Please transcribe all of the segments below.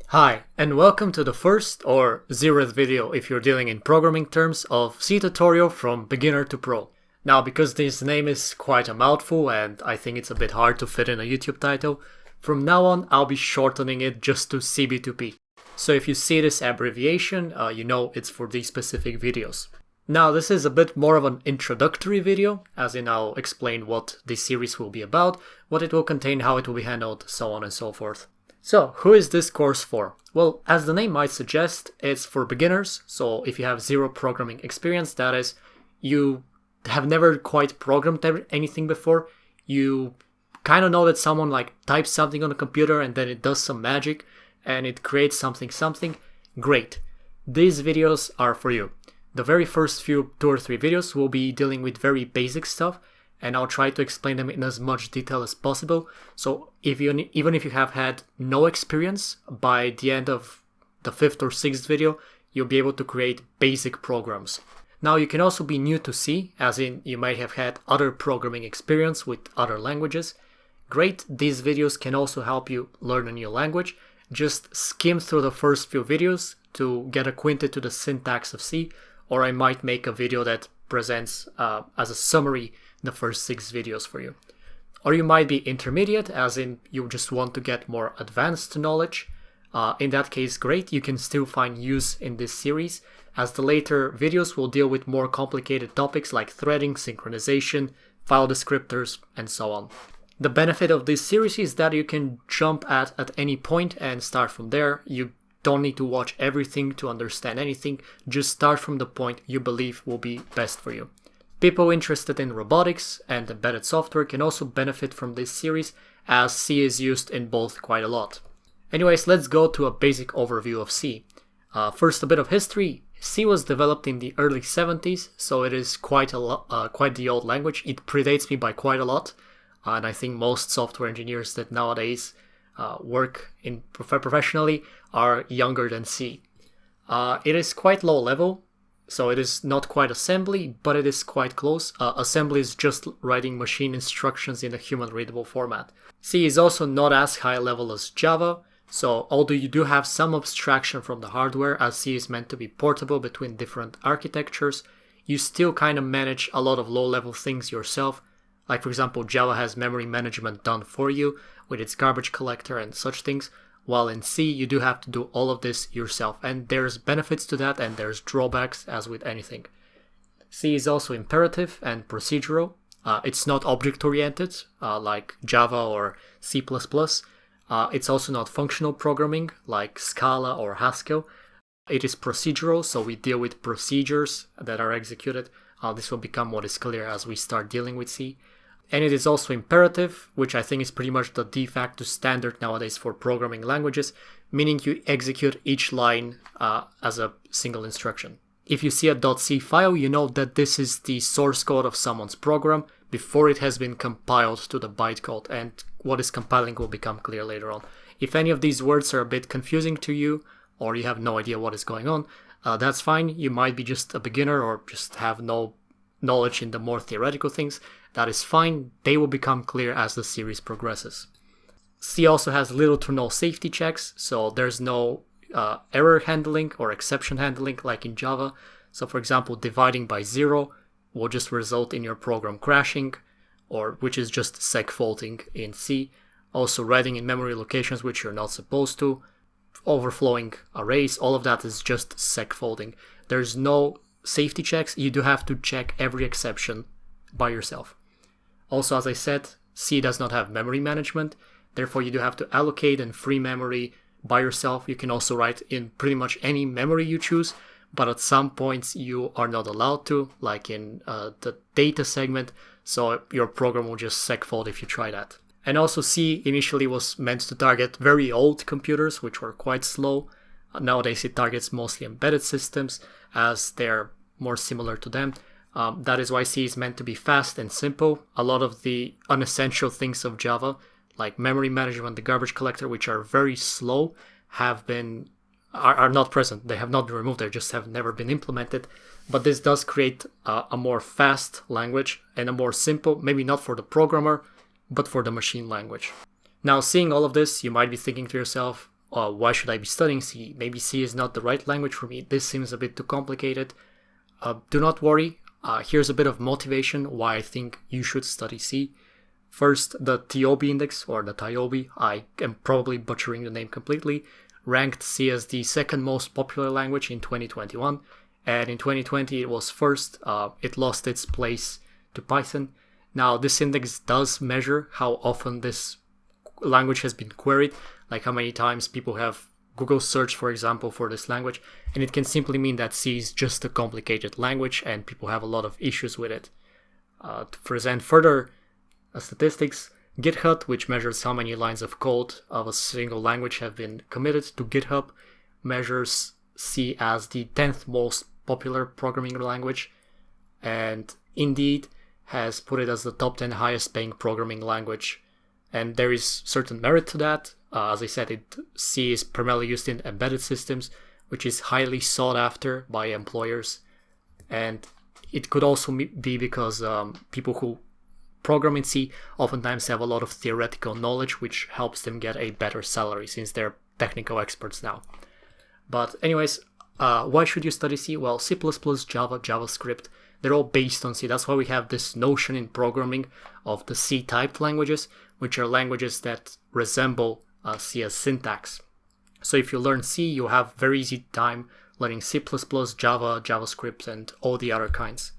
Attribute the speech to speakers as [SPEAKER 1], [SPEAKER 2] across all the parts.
[SPEAKER 1] Hi, and welcome to the first or 0th video if you're dealing in programming terms of C tutorial from beginner to pro. Now, because this name is quite a mouthful and I think it's a bit hard to fit in a YouTube title, from now on I'll be shortening it just to CB2P. So if you see this abbreviation, you know it's for these specific videos. Now, this is a bit more of an introductory video, as in I'll explain what this series will be about, what it will contain, how it will be handled, so on and so forth. So, who is this course for? Well, as the name might suggest, it's for beginners, so if you have zero programming experience, that is, you have never quite programmed anything before, you kind of know that someone types something on a computer and then it does some magic and it creates something, great. These videos are for you. The very first few 2 or 3 videos will be dealing with very basic stuff, and I'll try to explain them in as much detail as possible. So even if you have had no experience, by the end of the 5th or 6th video, you'll be able to create basic programs. Now, you can also be new to C, as in you might have had other programming experience with other languages. Great, these videos can also help you learn a new language. Just skim through the first few videos to get acquainted to the syntax of C, or I might make a video that presents as a summary the first 6 videos for you. Or you might be intermediate, as in you just want to get more advanced knowledge. In that case, great, you can still find use in this series, as the later videos will deal with more complicated topics like threading, synchronization, file descriptors, and so on. The benefit of this series is that you can jump at any point and start from there. You don't need to watch everything to understand anything, just start from the point you believe will be best for you. People interested in robotics and embedded software can also benefit from this series, as C is used in both quite a lot. Anyways, let's go to a basic overview of C. First, a bit of history. C was developed in the early 70s, so it is quite the old language. It predates me by quite a lot, and I think most software engineers that nowadays work in professionally are younger than C. It is quite low level, so it is not quite assembly, but it is quite close. Assembly is just writing machine instructions in a human readable format. C is also not as high level as Java, so although you do have some abstraction from the hardware, as C is meant to be portable between different architectures, you still kind of manage a lot of low level things yourself. Like, for example, Java has memory management done for you with its garbage collector and such things, while in C you do have to do all of this yourself, and there's benefits to that and there's drawbacks, as with anything. C is also imperative and procedural. It's not object-oriented like Java or C++. It's also not functional programming like Scala or Haskell. It is procedural, so we deal with procedures that are executed. This will become what is clear as we start dealing with C. And it is also imperative, which I think is pretty much the de facto standard nowadays for programming languages, meaning you execute each line as a single instruction. If you see a .c file, you know that this is the source code of someone's program before it has been compiled to the bytecode, and what is compiling will become clear later on. If any of these words are a bit confusing to you, or you have no idea what is going on, that's fine. You might be just a beginner or just have no knowledge in the more theoretical things. That is fine. They will become clear as the series progresses. C also has little to no safety checks, so there's no error handling or exception handling like in Java. So for example, dividing by 0 will just result in your program crashing, or which is just segfaulting in C. Also writing in memory locations which you're not supposed to, overflowing arrays, all of that is just segfaulting. There's no safety checks. You do have to check every exception by yourself. Also, as I said, C does not have memory management, therefore you do have to allocate and free memory by yourself. You can also write in pretty much any memory you choose, but at some points you are not allowed to, like in the data segment, so your program will just segfault if you try that. And also C initially was meant to target very old computers, which were quite slow. Nowadays it targets mostly embedded systems, as they're more similar to them. That is why C is meant to be fast and simple. A lot of the unessential things of Java, like memory management, the garbage collector, which are very slow, are not present. They have not been removed, they just have never been implemented. But this does create a more fast language and a more simple, maybe not for the programmer, but for the machine language. Now, seeing all of this, you might be thinking to yourself, why should I be studying C? Maybe C is not the right language for me. This seems a bit too complicated. Do not worry. Here's a bit of motivation why I think you should study C. First, the TOB index, or the TIOB, I am probably butchering the name completely, ranked C as the second most popular language in 2021. And in 2020 it was first. It lost its place to Python. Now this index does measure how often this language has been queried, like how many times people have Google search, for example, for this language, and it can simply mean that C is just a complicated language and people have a lot of issues with it. To present further statistics, GitHub, which measures how many lines of code of a single language have been committed to GitHub, measures C as the 10th most popular programming language, and Indeed has put it as the top 10 highest paying programming language. And there is certain merit to that. As I said, C is primarily used in embedded systems, which is highly sought after by employers. And it could also be because people who program in C oftentimes have a lot of theoretical knowledge, which helps them get a better salary since they're technical experts now. But anyways, why should you study C? Well, C++, Java, JavaScript, they're all based on C. That's why we have this notion in programming of the C-typed languages, which are languages that resemble C as syntax. So if you learn C, you have very easy time learning C++, Java, JavaScript, and all the other kinds.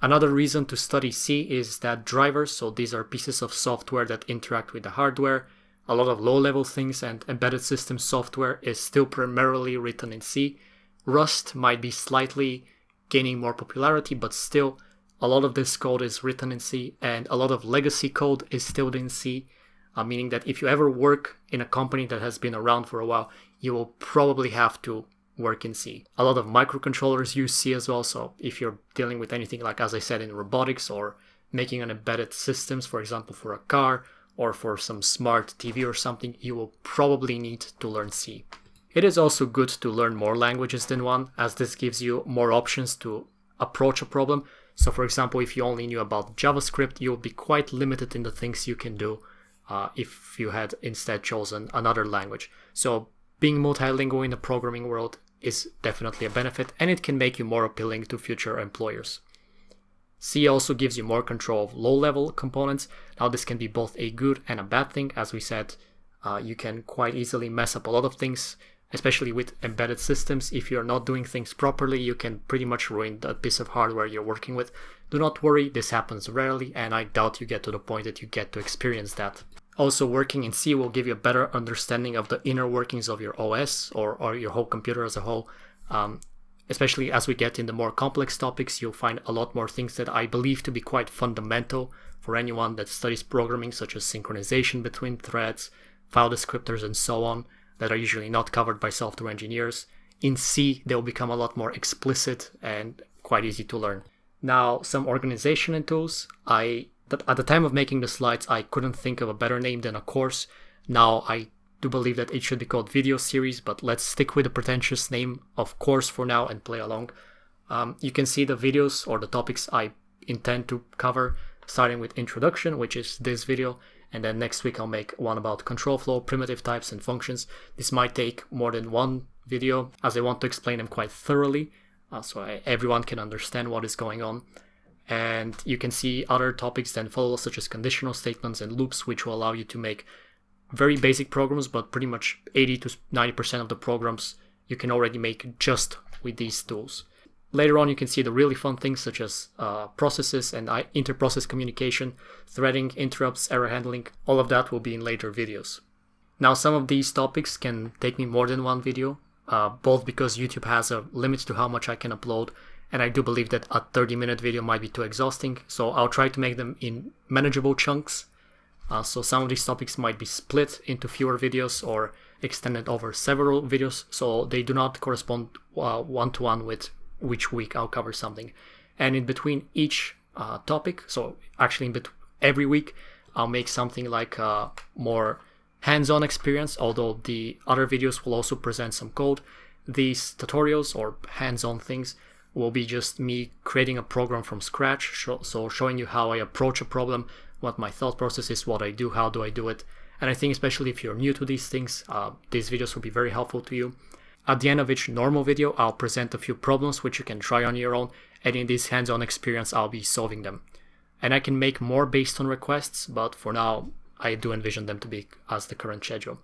[SPEAKER 1] Another reason to study C is that drivers, so these are pieces of software that interact with the hardware. A lot of low-level things and embedded system software is still primarily written in C. Rust might be slightly gaining more popularity, but still a lot of this code is written in C, and a lot of legacy code is still in C, meaning that if you ever work in a company that has been around for a while, you will probably have to work in C. A lot of microcontrollers use C as well, so if you're dealing with anything like, as I said, in robotics or making an embedded systems, for example, for a car or for some smart TV or something, you will probably need to learn C. It is also good to learn more languages than one, as this gives you more options to approach a problem. So for example, if you only knew about JavaScript, you'll be quite limited in the things you can do if you had instead chosen another language. So being multilingual in the programming world is definitely a benefit, and it can make you more appealing to future employers. C also gives you more control of low-level components. Now this can be both a good and a bad thing. As we said, you can quite easily mess up a lot of things, especially with embedded systems. If you're not doing things properly, you can pretty much ruin the piece of hardware you're working with. Do not worry, this happens rarely, and I doubt you get to the point that you get to experience that. Also, working in C will give you a better understanding of the inner workings of your OS or your whole computer as a whole. Especially as we get into more complex topics, you'll find a lot more things that I believe to be quite fundamental for anyone that studies programming, such as synchronization between threads, file descriptors, and so on, that are usually not covered by software engineers. In C, they'll become a lot more explicit and quite easy to learn. Now, some organization and tools. At the time of making the slides, I couldn't think of a better name than a course. Now, I do believe that it should be called video series, but let's stick with the pretentious name of course for now and play along. You can see the videos or the topics I intend to cover, starting with introduction, which is this video, and then next week I'll make one about control flow, primitive types, and functions. This might take more than one video, as I want to explain them quite thoroughly, so everyone can understand what is going on. And you can see other topics then follow, such as conditional statements and loops, which will allow you to make very basic programs, but pretty much 80 to 90% of the programs you can already make just with these tools. Later on, you can see the really fun things such as processes and inter-process communication, threading, interrupts, error handling. All of that will be in later videos. Now, some of these topics can take me more than one video, both because YouTube has a limit to how much I can upload, and I do believe that a 30-minute video might be too exhausting, so I'll try to make them in manageable chunks. So some of these topics might be split into fewer videos or extended over several videos, so they do not correspond one-to-one with which week I'll cover something. And in between each topic, so actually every week, I'll make something like a more hands-on experience, although the other videos will also present some code. These tutorials or hands-on things will be just me creating a program from scratch, so showing you how I approach a problem, what my thought process is, what I do, how do I do it, And I think especially if you're new to these things, these videos will be very helpful to you. At the end of each normal video, I'll present a few problems which you can try on your own, and in this hands-on experience, I'll be solving them. And I can make more based on requests, but for now, I do envision them to be as the current schedule.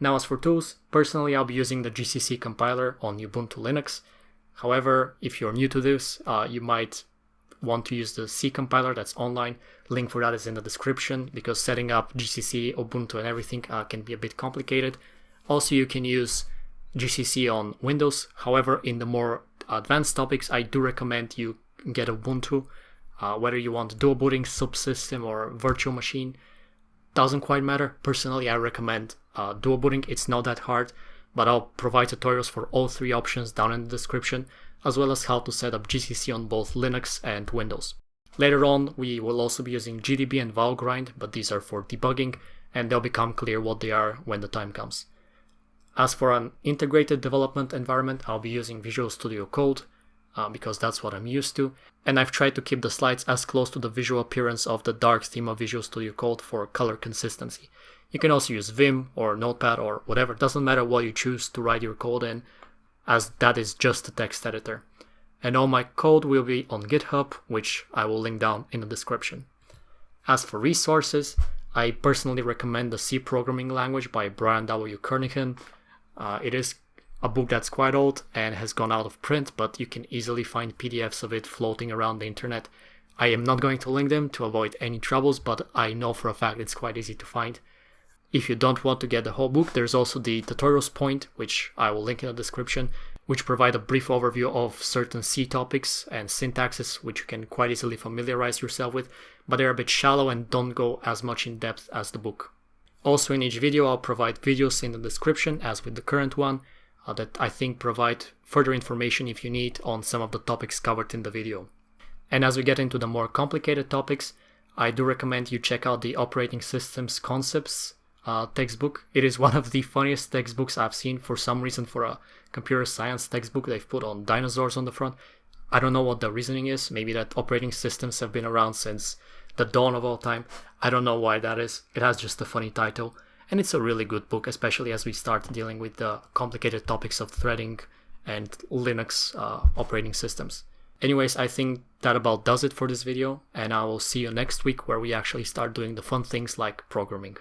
[SPEAKER 1] Now as for tools, personally I'll be using the GCC compiler on Ubuntu Linux. However, if you're new to this, you might want to use the C compiler that's online. Link for that is in the description, because setting up GCC, Ubuntu and everything can be a bit complicated. Also, you can use GCC on Windows. However, in the more advanced topics, I do recommend you get Ubuntu. Whether you want dual booting, subsystem or virtual machine, doesn't quite matter. Personally, I recommend dual booting. It's not that hard, but I'll provide tutorials for all three options down in the description, as well as how to set up GCC on both Linux and Windows. Later on, we will also be using GDB and Valgrind, but these are for debugging, and they'll become clear what they are when the time comes. As for an integrated development environment, I'll be using Visual Studio Code, because that's what I'm used to, and I've tried to keep the slides as close to the visual appearance of the dark theme of Visual Studio Code for color consistency. You can also use Vim or Notepad or whatever, doesn't matter what you choose to write your code in, as that is just a text editor. And all my code will be on GitHub, which I will link down in the description. As for resources, I personally recommend the C programming language by Brian W. Kernighan. It is a book that's quite old and has gone out of print, but you can easily find PDFs of it floating around the internet. I am not going to link them to avoid any troubles, but I know for a fact it's quite easy to find. If you don't want to get the whole book, there's also the tutorials point, which I will link in the description, which provide a brief overview of certain C topics and syntaxes, which you can quite easily familiarize yourself with, but they're a bit shallow and don't go as much in depth as the book. Also in each video, I'll provide videos in the description, as with the current one, that I think provide further information if you need on some of the topics covered in the video. And as we get into the more complicated topics, I do recommend you check out the Operating Systems Concepts textbook. It is one of the funniest textbooks I've seen. For some reason, for a computer science textbook, they've put on dinosaurs on the front. I don't know what the reasoning is. Maybe that operating systems have been around since the dawn of all time. I don't know why that is. It has just a funny title. And it's a really good book, especially as we start dealing with the complicated topics of threading and Linux operating systems. Anyways, I think that about does it for this video, and I will see you next week where we actually start doing the fun things like programming.